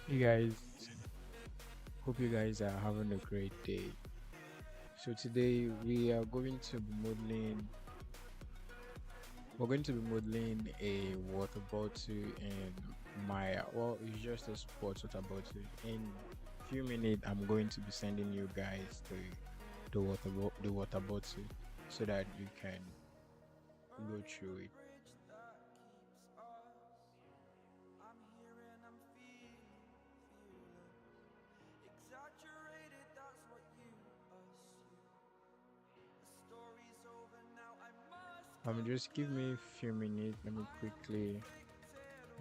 You guys, hope you guys are having a great day. So today we're going to be modeling a water bottle in Maya. Well, it's just a sports water bottle. In few minutes, I'm going to be sending you guys the water bottle so that you can go through it. Just give me a few minutes. Let me quickly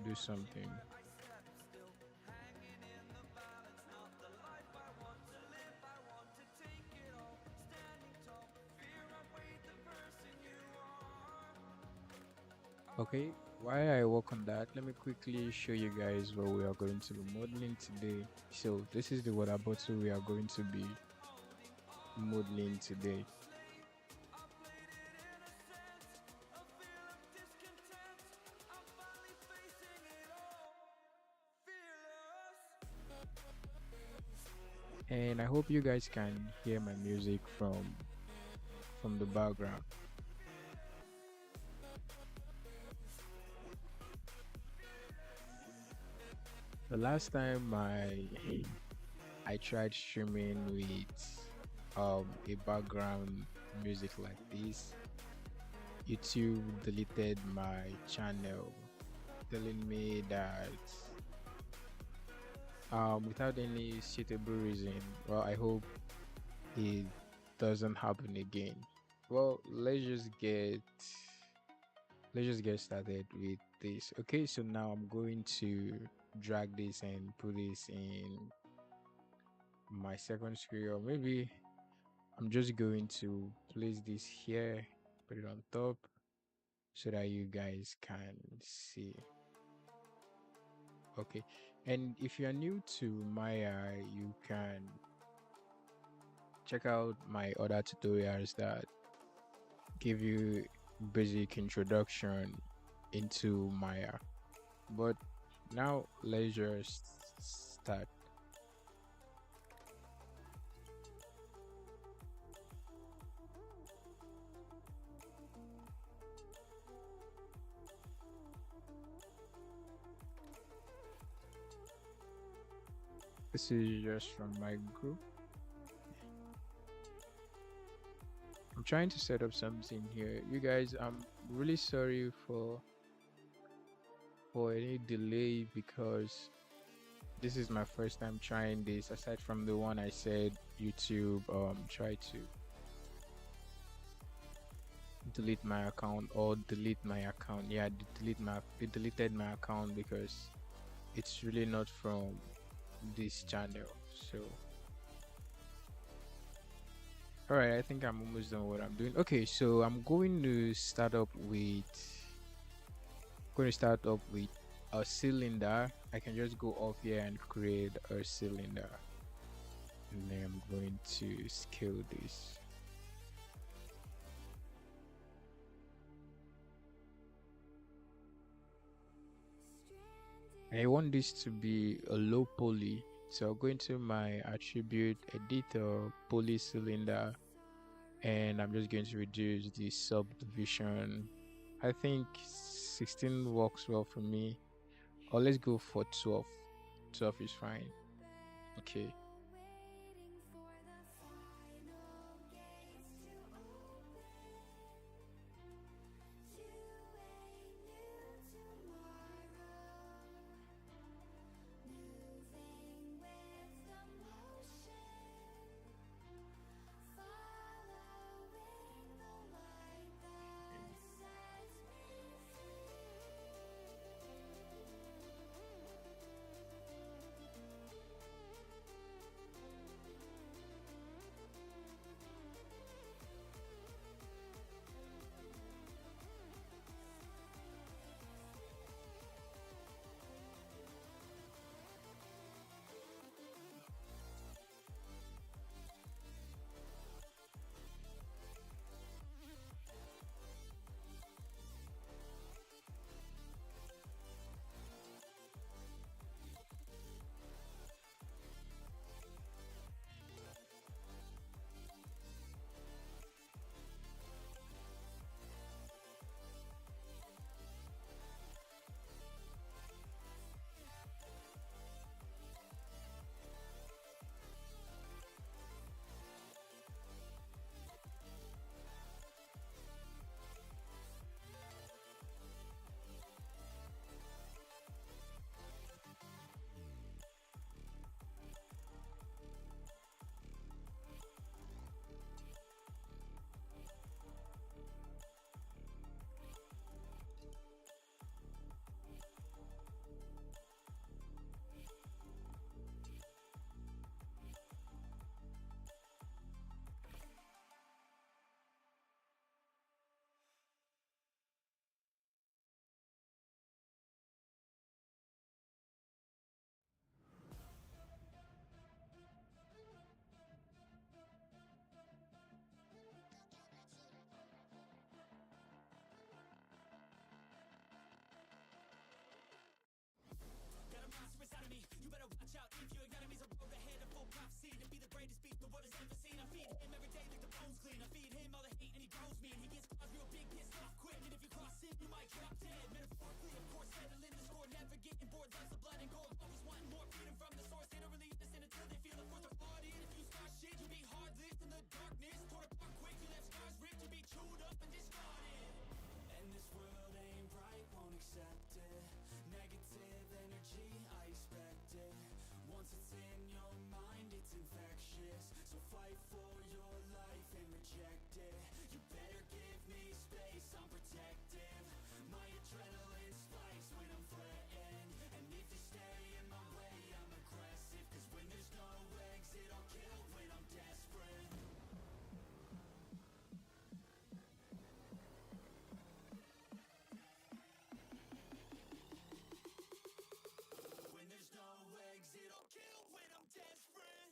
do something. Okay, while I work on that, let me quickly show you guys what we are going to be modeling today. So this is the water bottle we are going to be modeling today. And I hope you guys can hear my music from the background. The last time I tried streaming with a background music like this, YouTube deleted my channel, telling me that without any suitable reason. Well, I hope it doesn't happen again. Well, let's just get started with this. Okay, so now I'm going to drag this and put this in my second screen, or maybe I'm just going to place this here, put it on top so that you guys can see. Okay, and if you're new to Maya, you can check out my other tutorials that give you basic introduction into Maya. But now let's just start. This is just from my group. I'm trying to set up something here. You guys, I'm really sorry for any delay because this is my first time trying this. Aside from the one I said YouTube try to delete my account or delete my account. Yeah, it deleted my account because it's really not from this channel. So all right, I think I'm almost done what I'm doing. Okay, so I'm going to start up with a cylinder. I can just go off here and create a cylinder, and then I'm going to scale this. I want this to be a low poly, so I'll go into my attribute editor poly cylinder, and I'm just going to reduce the subdivision. I think 16 works well for me, or let's go for 12. 12 is fine. Okay. greatest beast the world has ever seen. I feed him every day like the bones clean. I feed him all the hate and he grows me. And he gets caught real big, pissed off quick. And if you cross him, you might drop dead. Metaphorically, of course, settling the score. Never getting bored, loves the blood and gold. Always wanting more freedom from the source. They don't really listen until they feel it for the bought in. If you start shit, you be heartless in the darkness. Torn apart quick, you left scars ripped. You be chewed up and discarded. And this world ain't right, won't accept it. Negative energy, I expect it. Once it's in your mind, it's infectious. So fight for your life and reject it. You better give me space, I'm protective. My adrenaline spikes when I'm threatened. And if you stay in my way, I'm aggressive. Cause when there's no exit, I'll kill when I'm desperate. There's no exit, I'll kill when I'm desperate.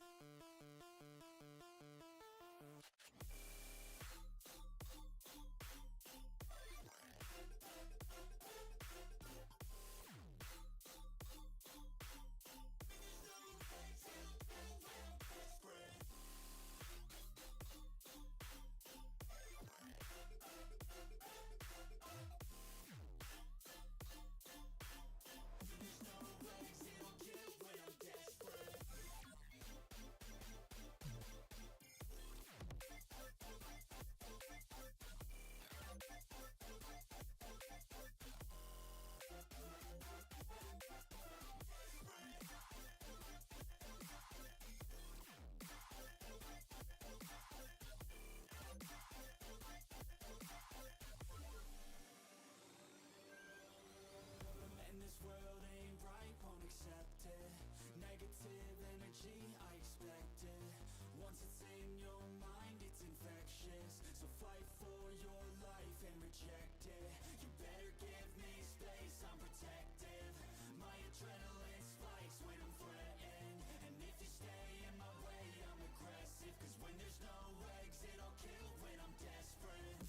And this world ain't right, won't accept it. Negative energy, I expect it. Once it's in your mind, it's infectious. So fight for your life and reject it. You better give me space, I'm protective. My adrenaline spikes when I'm threatened. And if you stay in my way, I'm aggressive. Cause when there's no exit, I'll kill when I'm desperate.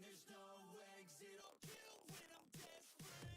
There's no exit, I'll kill when I'm desperate.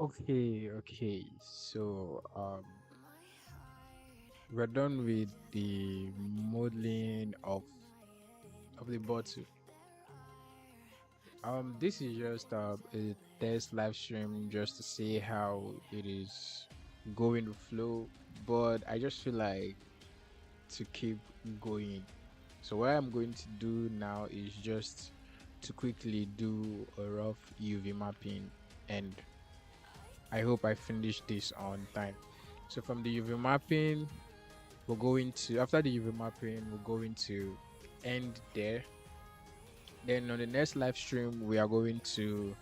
Okay. So we're done with the modeling of the bottle. This is just a test live stream just to see how it is going to flow, but I just feel like to keep going. So what I'm going to do now is just to quickly do a rough UV mapping, and I hope I finish this on time. So from the UV mapping, we're going to after the UV mapping, we're going to end there. Then on the next live stream, we are going to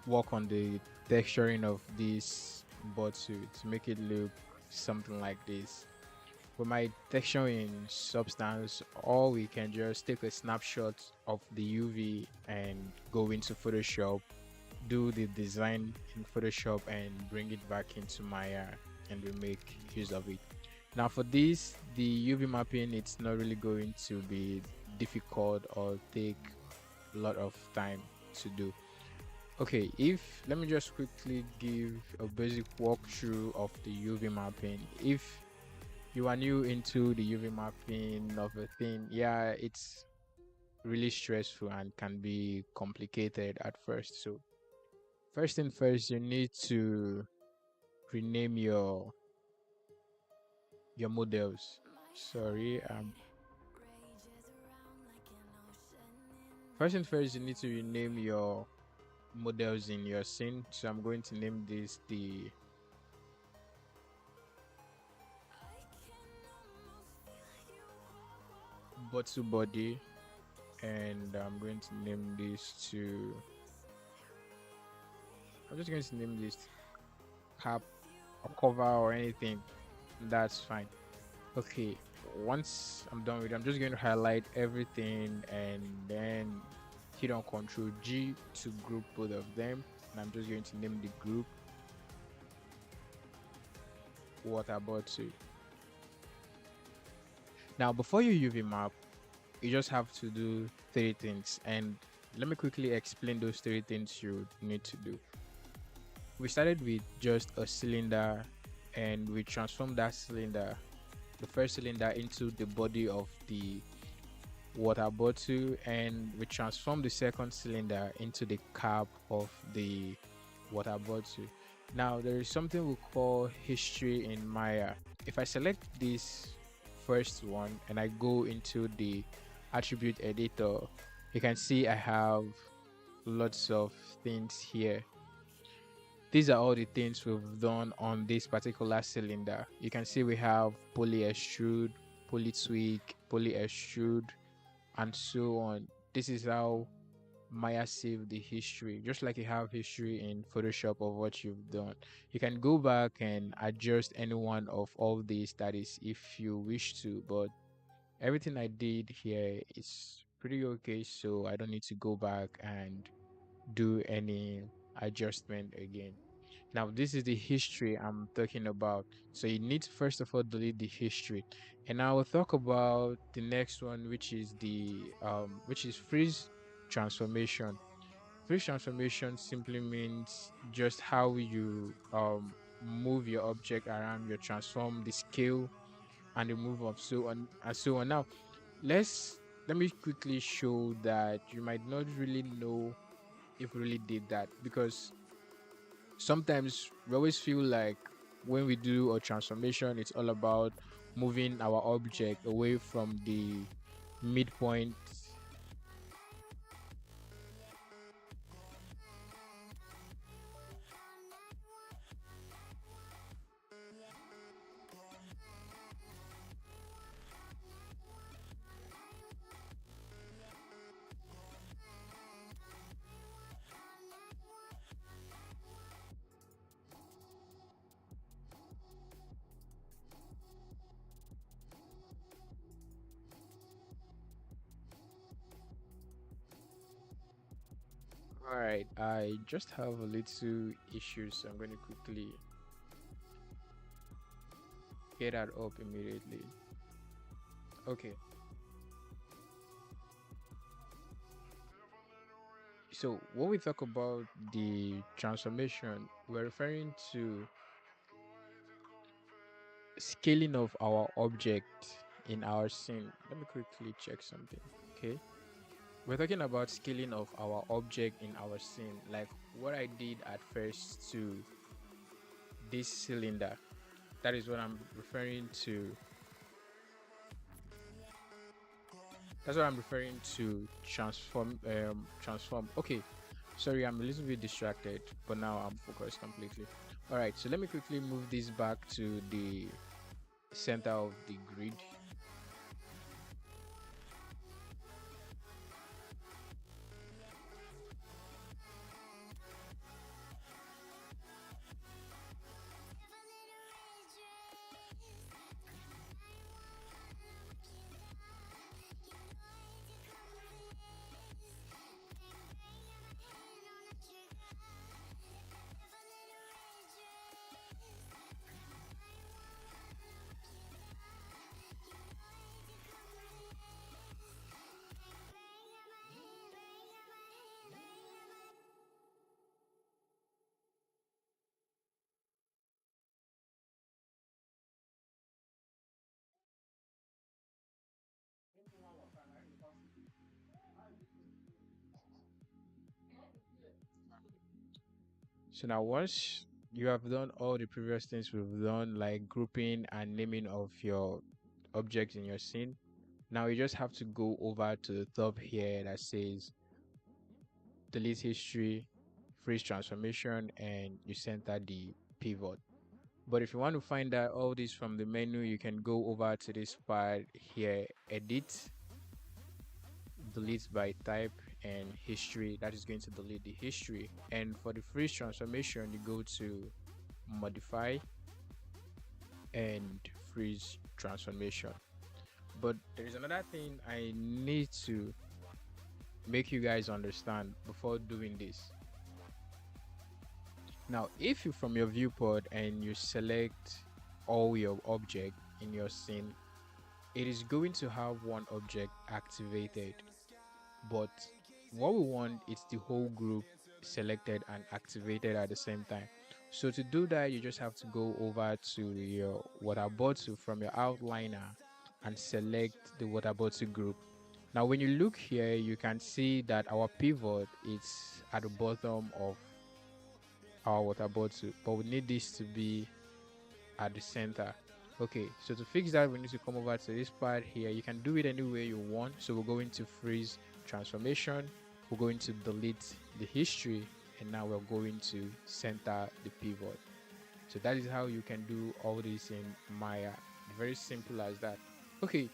work on the texturing of this bottle to make it look something like this. We might texture in Substance, or we can just take a snapshot of the UV and go into Photoshop, do the design in Photoshop, and bring it back into Maya, and we make use of it. Now, for this, the UV mapping, it's not really going to be difficult or take a lot of time to do. Okay, if let me just quickly give a basic walkthrough of the UV mapping. If you are new into the UV mapping of a thing, yeah, it's really stressful and can be complicated at first. So, first thing first, you need to rename your models. Sorry, first thing first, you need to rename your models in your scene. So I'm going to name this the bottle body, and I'm going to name this to I'm just going to name this cap or cover or anything. That's fine. Okay, once I'm done with it, I'm just going to highlight everything and then hit on Control G to group both of them. And I'm just going to name the group water bottle. Now, before you UV map, you just have to do three things. And let me quickly explain those three things you need to do. We started with just a cylinder and we transformed that cylinder, the first cylinder, into the body of the water bottle, and we transform the second cylinder into the cap of the water bottle. Now there is something we call history in Maya. If I select this first one and I go into the attribute editor, you can see I have lots of things here. These are all the things we've done on this particular cylinder. You can see we have poly extrude, poly tweak, poly extrude, and so on. This is how Maya saved the history, just like you have history in Photoshop of what you've done. You can go back and adjust any one of all these, that is, if you wish to, but everything I did here is pretty okay, so I don't need to go back and do any adjustment again. Now, this is the history I'm talking about. So you need to first of all delete the history. And I will talk about the next one, which is the which is freeze transformation. Freeze transformation simply means just how you move your object around, you transform the scale and the move of so on and so on. Now, let me quickly show that you might not really know if we really did that, because sometimes we always feel like when we do a transformation, it's all about moving our object away from the midpoint. All right, I just have a little issue, so I'm going to quickly get that up immediately. Okay. So when we talk about the transformation, we're referring to scaling of our object in our scene. Let me quickly check something. Okay. We're talking about scaling of our object in our scene, like what I did at first to this cylinder. That is what I'm referring to. That's what I'm referring to transform. Okay. Sorry, I'm a little bit distracted, but now I'm focused completely. All right, so let me quickly move this back to the center of the grid. So now once you have done all the previous things we've done, like grouping and naming of your objects in your scene, now you just have to go over to the top here that says delete history, freeze transformation, and you center the pivot. But if you want to find out all this from the menu, you can go over to this part here, edit, delete by type, and history. That is going to delete the history. And for the freeze transformation, you go to modify and freeze transformation. But there is another thing I need to make you guys understand before doing this. Now, if you from your viewport and you select all your object in your scene, it is going to have one object activated. But what we want is the whole group selected and activated at the same time. So to do that, you just have to go over to your water bottle from your outliner and select the water bottle group. Now, when you look here, you can see that our pivot is at the bottom of our water bottle, but we need this to be at the center. Okay, so to fix that, we need to come over to this part here. You can do it any way you want. So we're going to freeze transformation, we're going to delete the history, and now we're going to center the pivot. So that is how you can do all this in Maya. Very simple as that. Okay,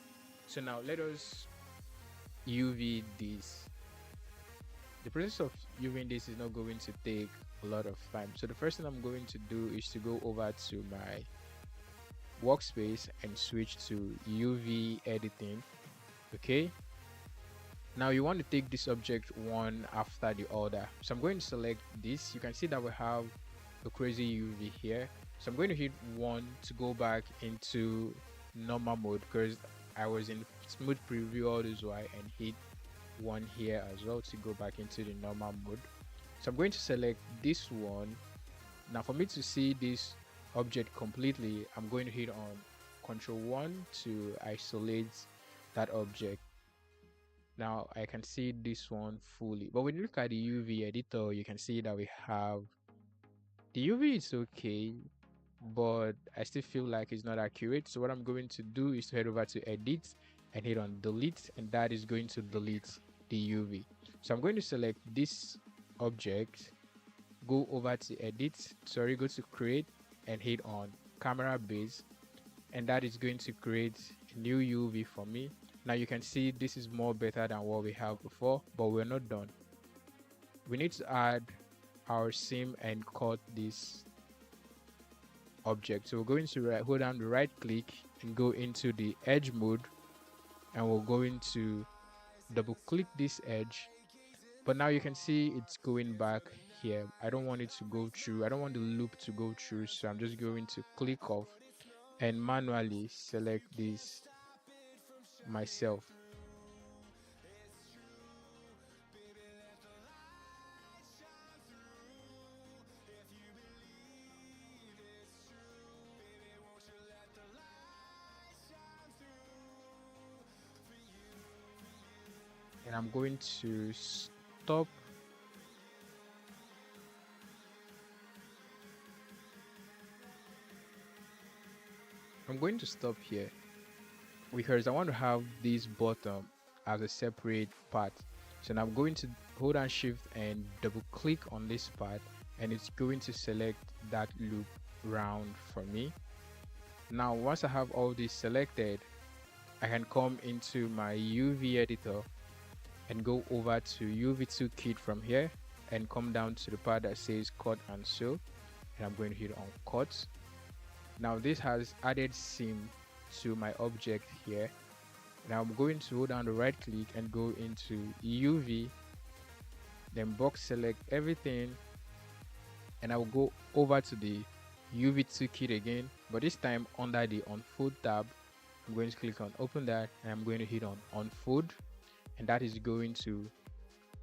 so now let us UV this. The process of UVing this is not going to take a lot of time. So the first thing I'm going to do is to go over to my workspace and switch to UV editing. Okay, now you want to take this object one after the other. So I'm going to select this. You can see that we have a crazy UV here. So I'm going to hit 1 to go back into normal mode because I was in smooth preview all this while, and hit 1 here as well to go back into the normal mode. So I'm going to select this one. Now for me to see this object completely, I'm going to hit on Control 1 to isolate that object. Now I can see this one fully, but when you look at the UV editor, you can see that we have the UV is okay, but I still feel like it's not accurate. So what I'm going to do is to head over to edit and hit on delete, and that is going to delete the UV. So I'm going to select this object, go over to go to create and hit on camera base, and that is going to create a new UV for me. Now you can see this is more better than what we have before, but we're not done. We need to add our sim and cut this object. So we're going to hold down the right click and go into the edge mode, and we're going to double click this edge. But now you can see it's going back here. I don't want it to go through. I don't want the loop to go through. So I'm just going to click off and manually select this myself. I'm going to stop. I'm going to stop here because I want to have this bottom as a separate part. So now I'm going to hold on shift and double click on this part, and it's going to select that loop round for me. Now once I have all this selected, I can come into my UV editor and go over to UV2 kit from here and come down to the part that says cut and sew, and I'm going to hit on cut. Now this has added seam to my object here. Now I'm going to hold down the right click and go into UV, then box select everything, and I will go over to the UV2 kit again, but this time under the unfold tab. I'm going to click on open that, and I'm going to hit on unfold, and that is going to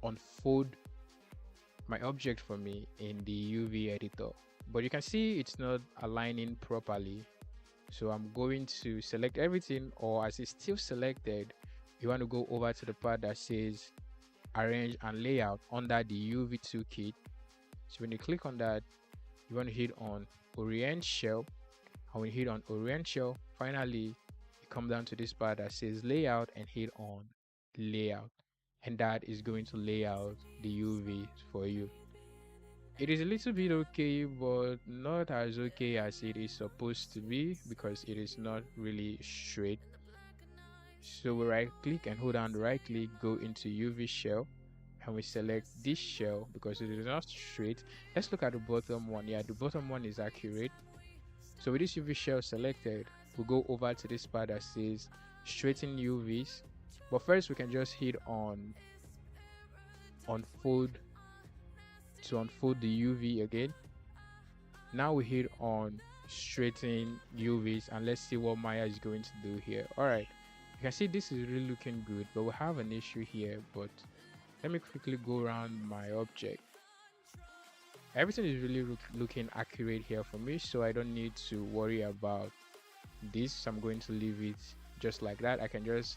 unfold my object for me in the UV editor. But you can see it's not aligning properly, so I'm going to select everything, or as it's still selected, you want to go over to the part that says arrange and layout under the UV2 kit. So when you click on that, you want to hit on orient shell, and when you hit on orient shell, finally you come down to this part that says layout and hit on layout, and that is going to lay out the UV for you. It is a little bit okay, but not as okay as it is supposed to be because it is not really straight. So we right click and hold down the right click, go into UV shell, and we select this shell because it is not straight. Let's look at the bottom one. Yeah, the bottom one is accurate. So with this UV shell selected, we'll go over to this part that says straighten UVs. But first we can just hit on unfold to unfold the UV again. Now we hit on straighten UVs, and let's see what Maya is going to do here. All right, you can see this is really looking good, but we have an issue here. But let me quickly go around my object. Everything is really looking accurate here for me, so I don't need to worry about this. So I'm going to leave it just like that. I can just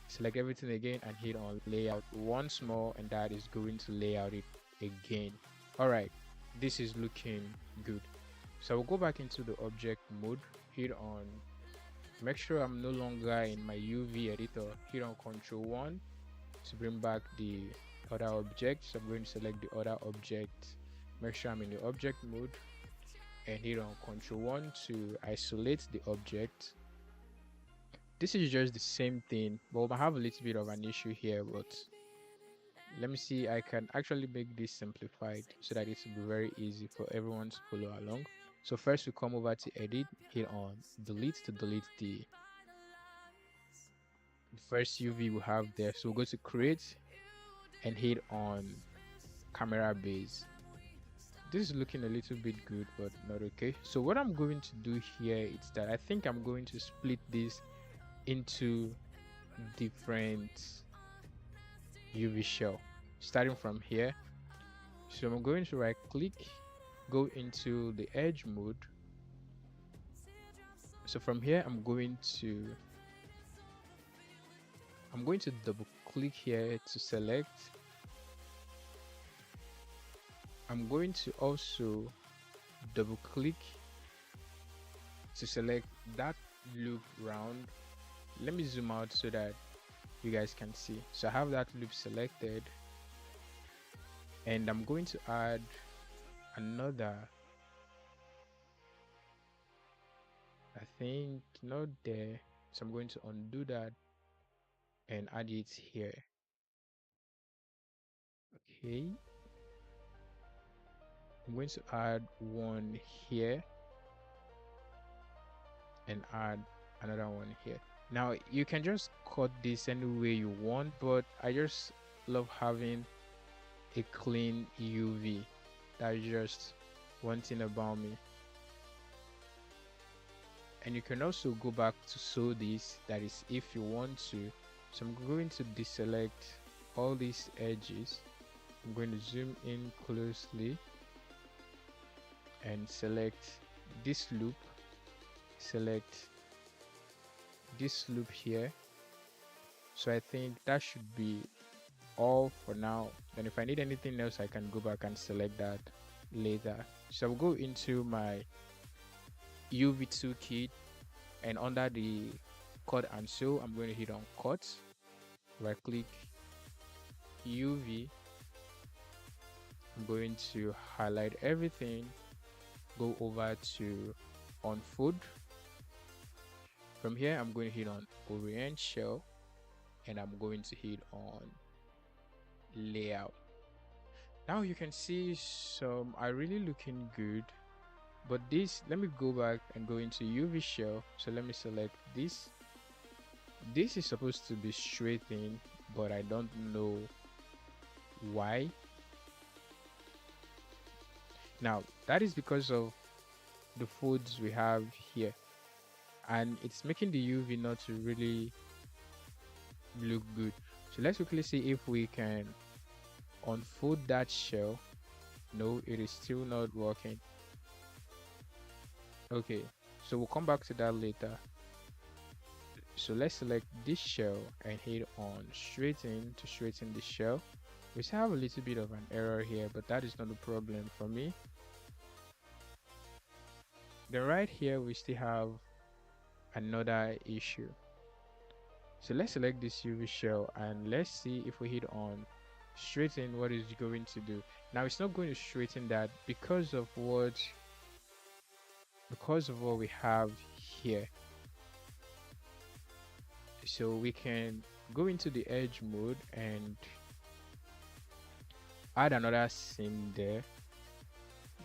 select everything again and hit on layout once more, and that is going to lay out it again. All right, this is looking good. So we'll go back into the object mode, hit on, make sure I'm no longer in my UV editor, hit on Ctrl+1 to bring back the other object. So I'm going to select the other object, make sure I'm in the object mode, and hit on Ctrl+1 to isolate the object. This is just the same thing, but I have a little bit of an issue here. But let me see, I can actually make this simplified so that it will be very easy for everyone to follow along. So first we come over to edit, hit on delete to delete the first UV we have there. So we'll go to create and hit on camera base. This is looking a little bit good, but not okay. So what I'm going to do here is that I think I'm going to split this into different UV shell, starting from here. So I'm going to right click, go into the edge mode. So from here I'm going to double click here to select. I'm going to also double click to select that loop round. Let me zoom out so that you guys can see. So I have that loop selected, and I'm going to add another, I think not there, so I'm going to undo that and add it here. Okay, I'm going to add one here and add another one here. Now you can just cut this any way you want, but I just love having a clean UV. That's just one thing about me. And you can also go back to sew this, that is if you want to. So I'm going to deselect all these edges. I'm going to zoom in closely and select this loop, select this loop here. So I think that should be all for now. Then if I need anything else, I can go back and select that later. So I'll go into my UV2 kit, and under the cut and sew, I'm going to hit on cut. Right click UV. I'm going to highlight everything, go over to on food. From here, I'm going to hit on orient shell, and I'm going to hit on layout. Now you can see some are really looking good, but this, let me go back and go into UV shell. So let me select this. This is supposed to be straight in, but I don't know why. Now that is because of the foods we have here, and it's making the UV not to really look good. So let's quickly see if we can unfold that shell. No, it is still not working. Okay, so we'll come back to that later. So let's select this shell and hit on straighten to straighten the shell. We still have a little bit of an error here, but that is not a problem for me. Then right here we still have another issue. So let's select this UV shell and let's see if we hit on straighten what is going to do. Now it's not going to straighten that because of what we have here. So we can go into the edge mode and add another seam there.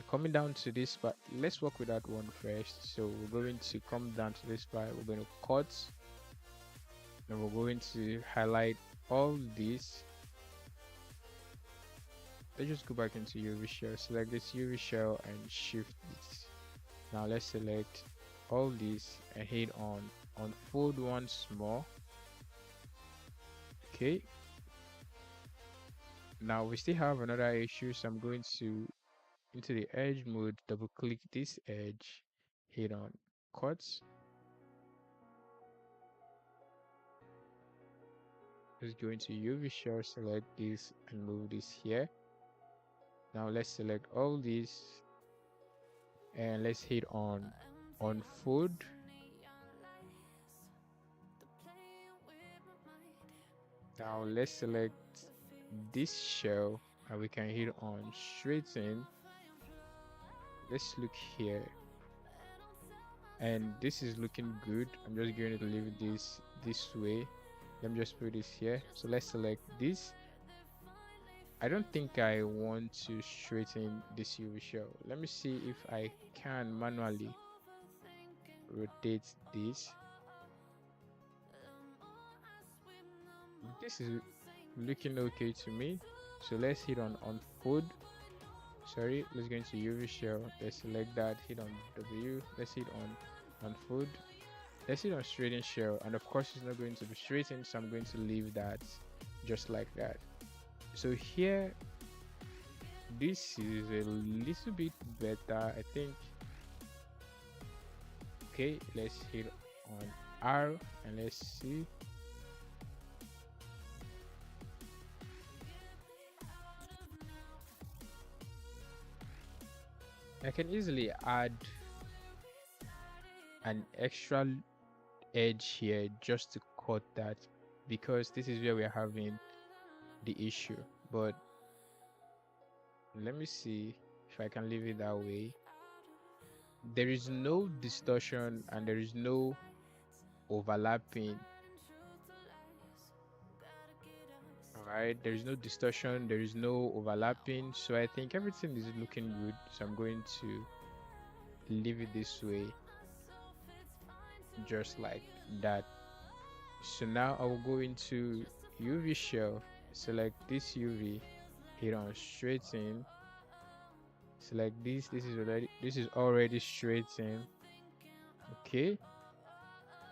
Coming down to this part, let's work with that one first. So we're going to come down to this part, we're going to cut, and we're going to highlight all this. Let's just go back into UV shell, select this UV shell and shift this. Now let's select all this and hit on unfold once more. Okay, now we still have another issue, so I'm going to into the edge mode, double click this edge, hit on cuts. Let's go into UV shell, select this and move this here. Now let's select all these and let's hit on food. Now let's select this shell and we can hit on straighten. Let's look here, and this is looking good. I'm just going to leave this way. Let me just put this here. So let's select this. I don't think I want to straighten this UV shell. Let me see if I can manually rotate this. This is looking okay to me. So let's hit on food. Sorry, let's go into UV shell. Let's select that, hit on W. Let's hit on food. Let's hit on straighten shell, and of course it's not going to be straightened, so I'm going to leave that just like that. So here, this is a little bit better, I think. Okay, let's hit on R and let's see. I can easily add an extra edge here just to cut that, because this is where we're having the issue. But let me see if I can leave it that way. There is no distortion and there is no overlapping. Alright, there is no distortion, there is no overlapping, so I think everything is looking good. So I'm going to leave it this way, just like that. So now I will go into UV shell, select this UV, hit on straighten, select this. This is already straightened. Okay,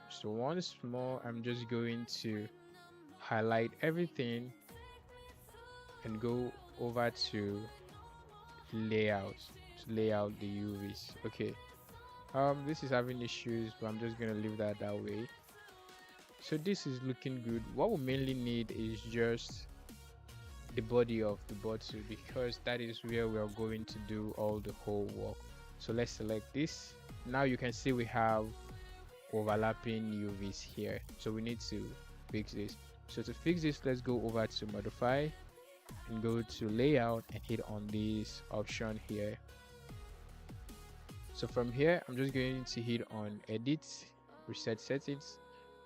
so once more I'm just going to highlight everything and go over to layout to lay out the UVs. Okay, this is having issues, but I'm just gonna leave that way. So this is looking good. What we mainly need is just the body of the bottle, because that is where we are going to do all the whole work. So let's select this. Now you can see we have overlapping UVs here, so we need to fix this. So to fix this, let's go over to modify and go to layout and hit on this option here. So from here, I'm just going to hit on edit, reset settings,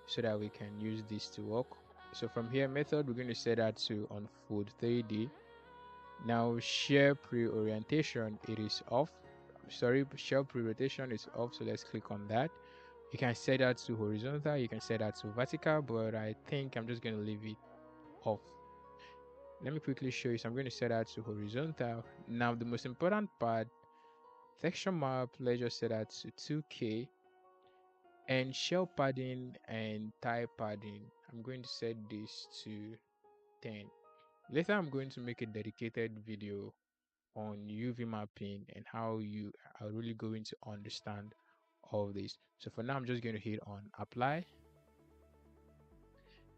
so that we can use this to work. So from here, method, we're going to set that to on food 3D. Now share pre-orientation, it is off. Sorry, share pre-rotation is off, so let's click on that. You can set that to horizontal, you can set that to vertical, but I think I'm just going to leave it off. Let me quickly show you. So I'm going to set that to horizontal. Now the most important part, texture map, let's just set that to 2K. And shell padding and tie padding, I'm going to set this to 10. Later I'm going to make a dedicated video on UV mapping and how you are really going to understand all this. So for now, I'm just going to hit on apply.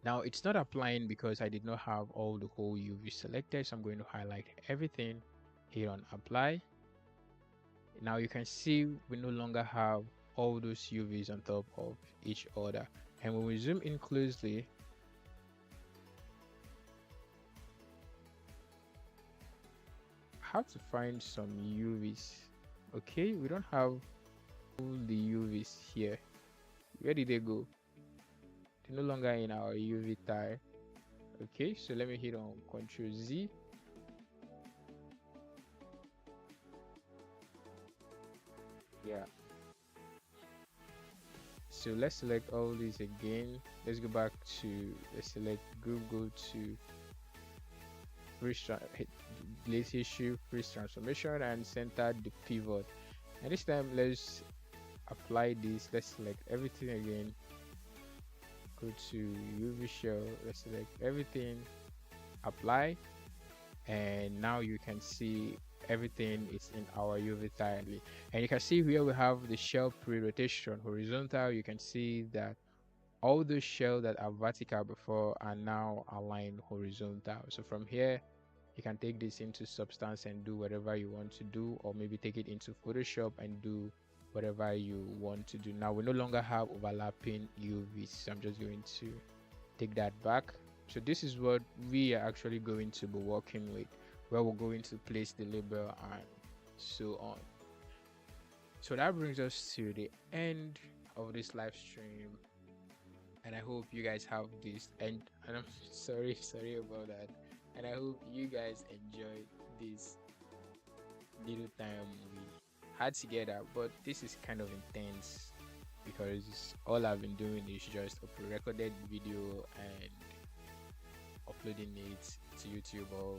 Now it's not applying because I did not have all the whole UV selected, so I'm going to highlight everything, hit on apply. Now you can see we no longer have all those UVs on top of each other, and when we zoom in closely, I have to find some UVs. Okay, we don't have all the UVs here. Where did they go? They're no longer in our UV tile. Okay, so let me hit on Ctrl Z. Yeah, so let's select all these again. Let's go back to, let's select group, go to delete issue, freeze transformation, and center the pivot. And this time let's apply this. Let's select everything again, go to UV shell, let's select everything, apply, and now you can see everything is in our UV tile. And you can see here we have the shell pre-rotation horizontal. You can see that all the shells that are vertical before are now aligned horizontal. So from here you can take this into Substance and do whatever you want to do, or maybe take it into Photoshop and do whatever you want to do. Now we no longer have overlapping UVs, so I'm just going to take that back. So this is what we are actually going to be working with, where we're going to place the label and so on. So that brings us to the end of this live stream, and I hope you guys have this, and I'm sorry about that, and I hope you guys enjoy this little time we had together. But this is kind of intense because all I've been doing is just a pre-recorded video and uploading it to YouTube or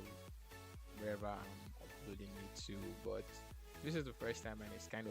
wherever I'm uploading it to. But this is the first time, and it's kind of